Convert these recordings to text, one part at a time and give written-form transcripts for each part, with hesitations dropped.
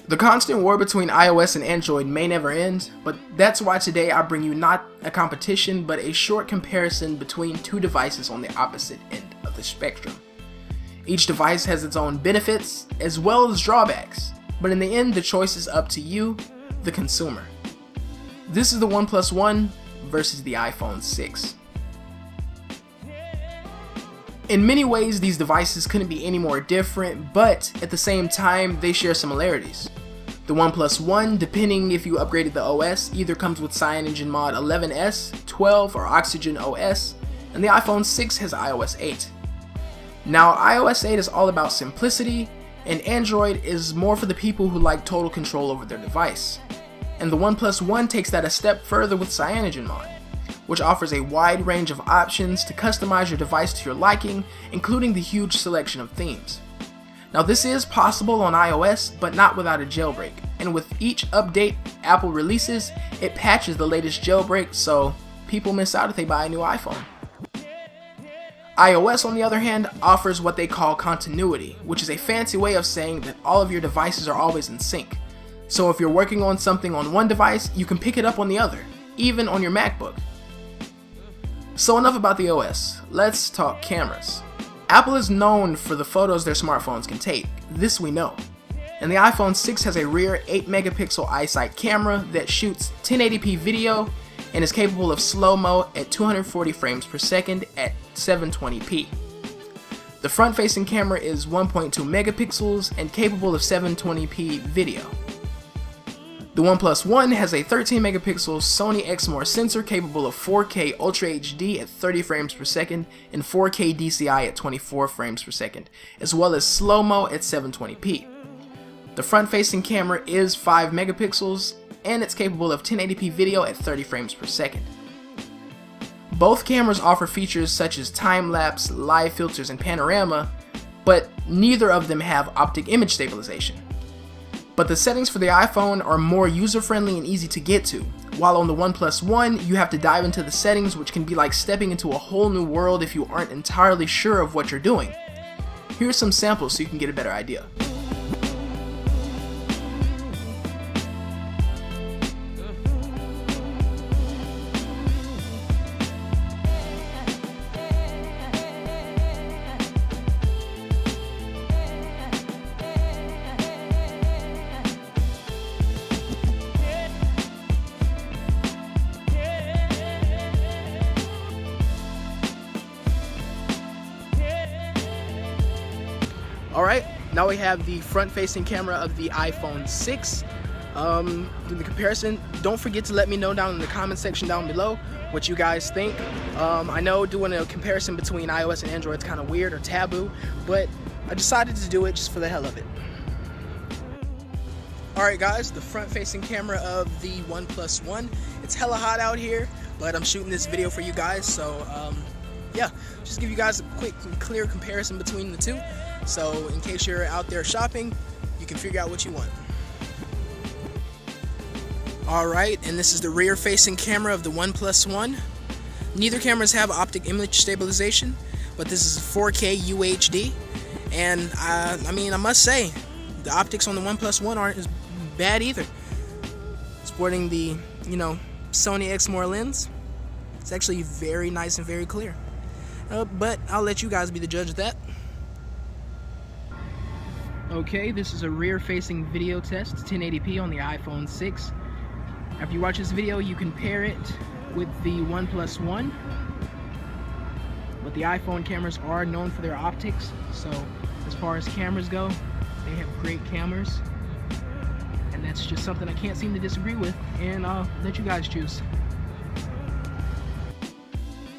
The constant war between iOS and Android may never end, but that's why today I bring you not a competition, but a short comparison between two devices on the opposite end of the spectrum. Each device has its own benefits, as well as drawbacks, but in the end the choice is up to you, the consumer. This is the Oneplus One versus the iPhone 6. In many ways, these devices couldn't be any more different, but at the same time, they share similarities. The Oneplus One, depending if you upgraded the OS, either comes with CyanogenMod 11s, 12, or Oxygen OS, and the iPhone 6 has iOS 8. Now, iOS 8 is all about simplicity, and Android is more for the people who like total control over their device. And the Oneplus One takes that a step further with CyanogenMod, which offers a wide range of options to customize your device to your liking, including the huge selection of themes. Now this is possible on iOS, but not without a jailbreak, and with each update Apple releases, it patches the latest jailbreak, so people miss out if they buy a new iPhone. iOS, on the other hand, offers what they call continuity, which is a fancy way of saying that all of your devices are always in sync. So if you're working on something on one device, you can pick it up on the other, even on your MacBook. So enough about the OS, let's talk cameras. Apple is known for the photos their smartphones can take, this we know. And the iPhone 6 has a rear 8 megapixel iSight camera that shoots 1080p video and is capable of slow-mo at 240 frames per second at 720p. The front-facing camera is 1.2 megapixels and capable of 720p video. The Oneplus One has a 13 megapixel Sony Exmor sensor capable of 4K Ultra HD at 30 frames per second and 4K DCI at 24 frames per second, as well as slow-mo at 720p. The front-facing camera is 5 megapixels and it's capable of 1080p video at 30 frames per second. Both cameras offer features such as time-lapse, live filters, and panorama, but neither of them have optic image stabilization. But the settings for the iPhone are more user-friendly and easy to get to, while on the Oneplus One you have to dive into the settings, which can be like stepping into a whole new world if you aren't entirely sure of what you're doing. Here's some samples so you can get a better idea. Alright, now we have the front-facing camera of the iPhone 6. In the comparison, don't forget to let me know down in the comment section down below what you guys think. I know doing a comparison between iOS and Android is kind of weird or taboo, but I decided to do it just for the hell of it. Alright guys, the front-facing camera of the Oneplus One. It's hella hot out here, but I'm shooting this video for you guys, so yeah, just give you guys a quick and clear comparison between the two. So in case you're out there shopping, you can figure out what you want. Alright, and this is the rear facing camera of the Oneplus One. Neither cameras have optic image stabilization, but this is 4K UHD. And I mean, I must say, the optics on the Oneplus One aren't as bad either. Sporting the, Sony Exmor lens, it's actually very nice and very clear. But I'll let you guys be the judge of that. Okay, this is a rear-facing video test, 1080p on the iPhone 6. After you watch this video, you can pair it with the Oneplus One. But the iPhone cameras are known for their optics, so as far as cameras go, they have great cameras. And that's just something I can't seem to disagree with, and I'll let you guys choose.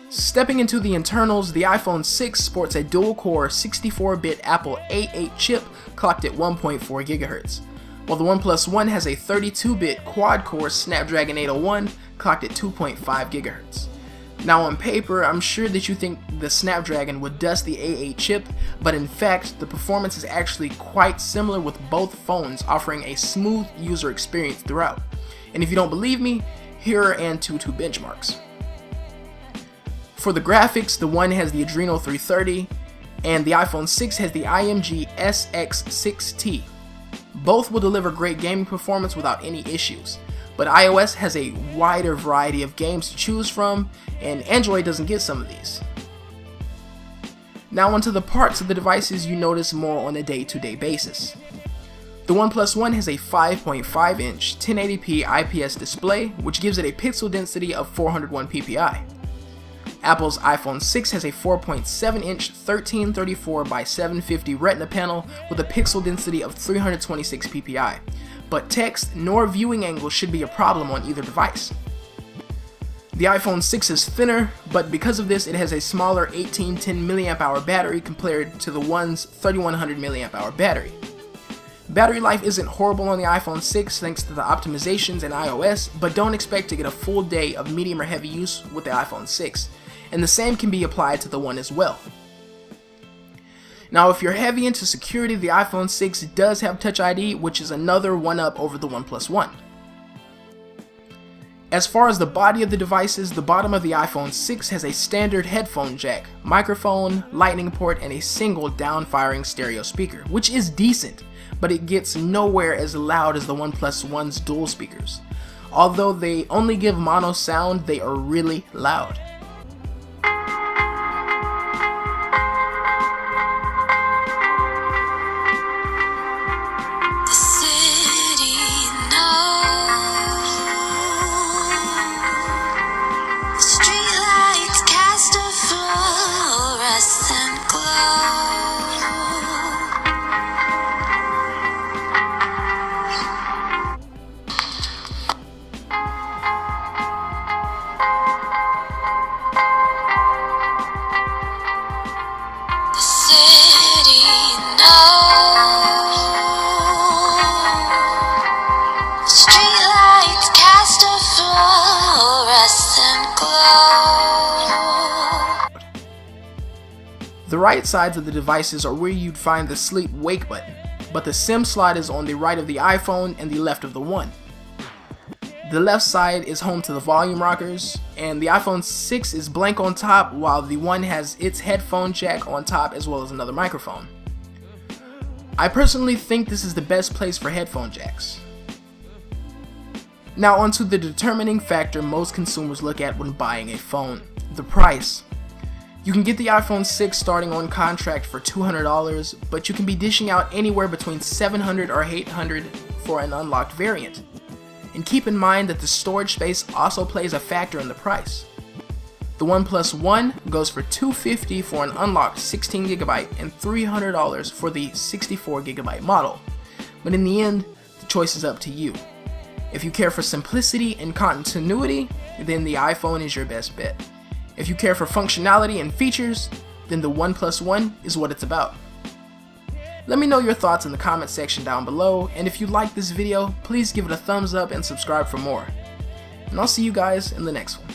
Stepping into the internals, the iPhone 6 sports a dual-core 64-bit Apple A8 chip clocked at 1.4 GHz, while the Oneplus One has a 32-bit quad-core Snapdragon 801 clocked at 2.5 GHz. Now on paper, I'm sure that you think the Snapdragon would dust the A8 chip, but in fact, the performance is actually quite similar with both phones offering a smooth user experience throughout. And if you don't believe me, here are Antutu benchmarks. For the graphics, the One has the Adreno 330, and the iPhone 6 has the IMG SX6T. Both will deliver great gaming performance without any issues, but iOS has a wider variety of games to choose from, and Android doesn't get some of these. Now onto the parts of the devices you notice more on a day-to-day basis. The Oneplus One has a 5.5-inch 1080p IPS display, which gives it a pixel density of 401 ppi. Apple's iPhone 6 has a 4.7-inch 1334 by 750 Retina panel with a pixel density of 326 ppi, but text nor viewing angle should be a problem on either device. The iPhone 6 is thinner, but because of this it has a smaller 1810 mAh battery compared to the One's 3100 mAh battery. Battery life isn't horrible on the iPhone 6 thanks to the optimizations in iOS, but don't expect to get a full day of medium or heavy use with the iPhone 6, and the same can be applied to the One as well. Now if you're heavy into security, the iPhone 6 does have Touch ID, which is another one-up over the Oneplus One. As far as the body of the devices, the bottom of the iPhone 6 has a standard headphone jack, microphone, lightning port, and a single down-firing stereo speaker, which is decent, but it gets nowhere as loud as the Oneplus One's dual speakers. Although they only give mono sound, they are really loud. The right sides of the devices are where you'd find the sleep-wake button, but the SIM slot is on the right of the iPhone and the left of the One. The left side is home to the volume rockers, and the iPhone 6 is blank on top while the One has its headphone jack on top as well as another microphone. I personally think this is the best place for headphone jacks. Now onto the determining factor most consumers look at when buying a phone, the price. You can get the iPhone 6 starting on contract for $200, but you can be dishing out anywhere between $700 or $800 for an unlocked variant. And keep in mind that the storage space also plays a factor in the price. The Oneplus One goes for $250 for an unlocked 16GB and $300 for the 64GB model. But in the end, the choice is up to you. If you care for simplicity and continuity, then the iPhone is your best bet. If you care for functionality and features, then the Oneplus One is what it's about. Let me know your thoughts in the comment section down below, and if you like this video, please give it a thumbs up and subscribe for more. And I'll see you guys in the next one.